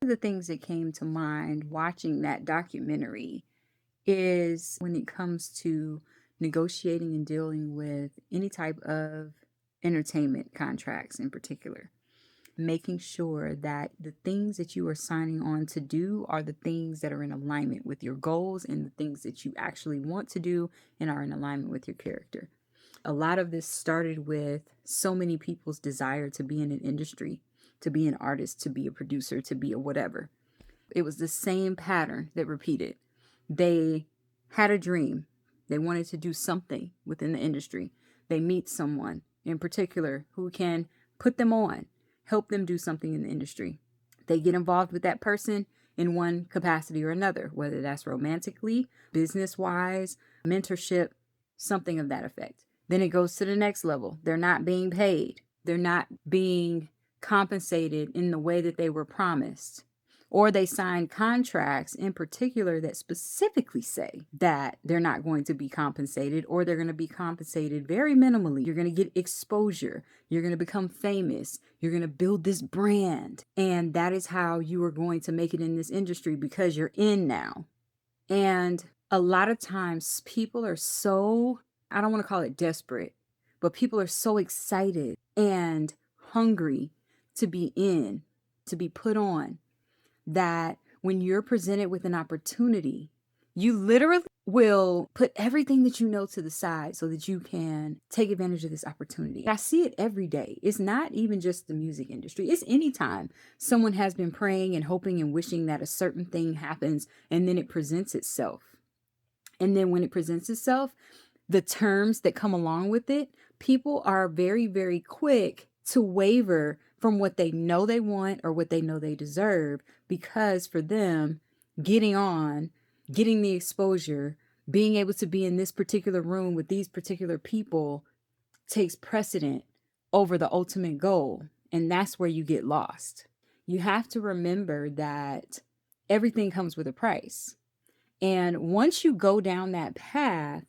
The things that came to mind watching that documentary is when it comes to negotiating and dealing with any type of entertainment contracts in particular, making sure that the things that you are signing on to do are the things that are in alignment with your goals and the things that you actually want to do and are in alignment with your character. A lot of this started with so many people's desire to be in an industry, to be an artist, to be a producer, to be a whatever. It was the same pattern that repeated. They had a dream. They wanted to do something within the industry. They meet someone in particular who can put them on, help them do something in the industry. They get involved with that person in one capacity or another, whether that's romantically, business wise, mentorship, something of that effect. Then it goes to the next level. They're not being paid, they're not being compensated in the way that they were promised, or they sign contracts in particular that specifically say that they're not going to be compensated, or they're going to be compensated very minimally. You're going to get exposure. You're going to become famous. You're going to build this brand. And that is how you are going to make it in this industry because you're in now. And a lot of times people are so, I don't want to call it desperate, but people are so excited and hungry to be in, to be put on, that when you're presented with an opportunity, you literally will put everything that you know to the side so that you can take advantage of this opportunity. I see it every day. It's not even just the music industry. It's anytime someone has been praying and hoping and wishing that a certain thing happens, and then it presents itself. And then when it presents itself, the terms that come along with it, people are very, very quick to waver from what they know they want or what they know they deserve, because for them, getting on, getting the exposure, being able to be in this particular room with these particular people takes precedent over the ultimate goal. And that's where you get lost. You have to remember that everything comes with a price. And once you go down that path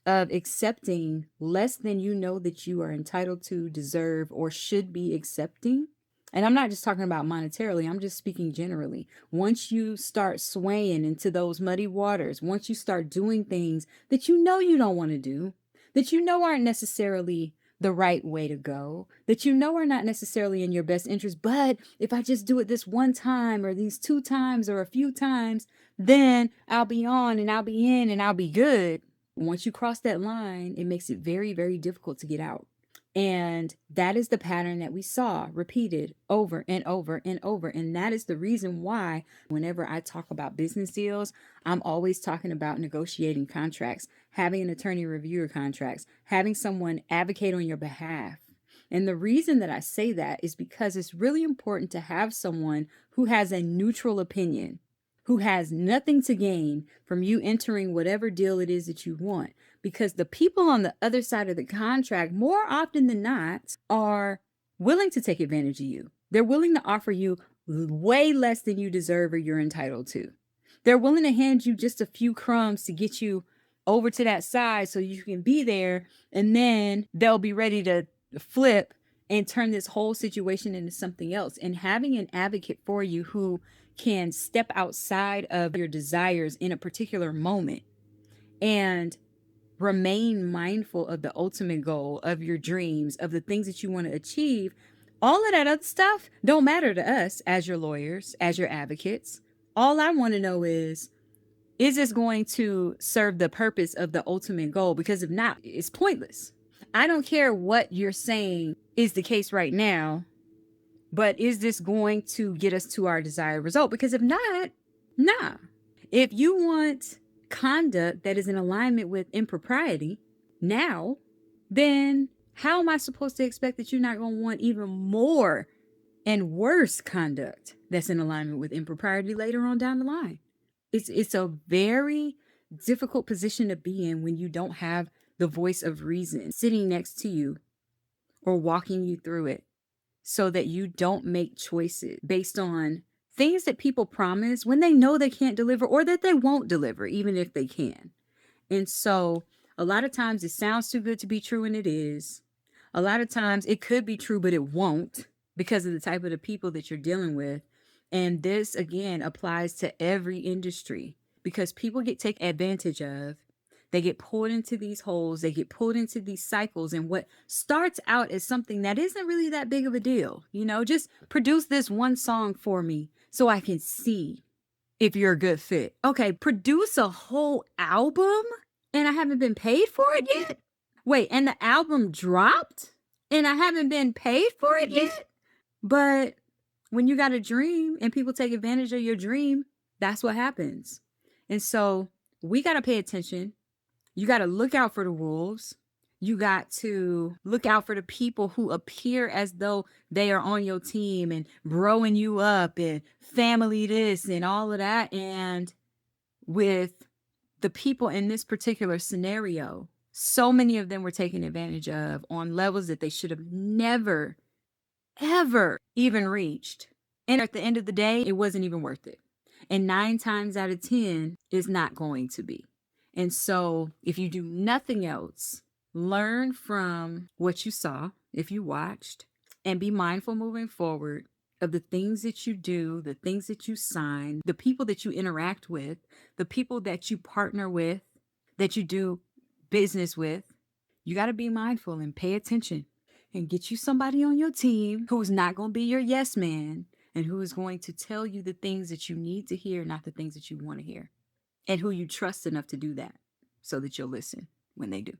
of accepting less than you know that you are entitled to, deserve, or should be accepting, and I'm not just talking about monetarily, I'm just speaking generally. Once you start swaying into those muddy waters, once you start doing things that you don't want to do, that aren't necessarily the right way to go, that are not necessarily in your best interest, but if I just do it this one time or these two times or a few times, then I'll be on and I'll be in and I'll be good. Once you cross that line, it makes it very, very difficult to get out. And that is the pattern that we saw repeated over and over and over. And that is the reason why whenever I talk about business deals, I'm always talking about negotiating contracts, having an attorney review your contracts, having someone advocate on your behalf. And the reason that I say that is because it's really important to have someone who has a neutral opinion, who has nothing to gain from you entering whatever deal it is that you want. Because the people on the other side of the contract, more often than not, are willing to take advantage of you. They're willing to offer you way less than you deserve or you're entitled to. They're willing to hand you just a few crumbs to get you over to that side so you can be there, and then they'll be ready to flip and turn this whole situation into something else. And having an advocate for you who can step outside of your desires in a particular moment and remain mindful of the ultimate goal of your dreams, of the things that you want to achieve, all of that other stuff don't matter to us as your lawyers, as your advocates. All I want to know is this going to serve the purpose of the ultimate goal? Because if not, it's pointless. I don't care what you're saying is the case right now, but is this going to get us to our desired result? Because if not, nah. If you want conduct that is in alignment with impropriety now, then how am I supposed to expect that you're not going to want even more and worse conduct that's in alignment with impropriety later on down the line? It's a very difficult position to be in when you don't have the voice of reason sitting next to you or walking you through it, so that you don't make choices based on things that people promise when they know they can't deliver, or that they won't deliver, even if they can. And so a lot of times it sounds too good to be true, and it is. A lot of times it could be true, but it won't, because of the type of the people that you're dealing with. And this again applies to every industry because people get taken advantage of. They get pulled into these holes, they get pulled into these cycles. And what starts out as something that isn't really that big of a deal, just produce this one song for me so I can see if you're a good fit. Okay, produce a whole album and I haven't been paid for it yet? Wait, and the album dropped and I haven't been paid for it yet? But when you got a dream and people take advantage of your dream, that's what happens. And so we got to pay attention. You got to look out for the wolves. You got to look out for the people who appear as though they are on your team and broing you up and family this and all of that. And with the people in this particular scenario, so many of them were taken advantage of on levels that they should have never, ever even reached. And at the end of the day, it wasn't even worth it. And 9 times out of 10 is not going to be. And so if you do nothing else, learn from what you saw, if you watched, and be mindful moving forward of the things that you do, the things that you sign, the people that you interact with, the people that you partner with, that you do business with. You got to be mindful and pay attention and get you somebody on your team who's not going to be your yes man and who is going to tell you the things that you need to hear, not the things that you want to hear, and who you trust enough to do that so that you'll listen when they do.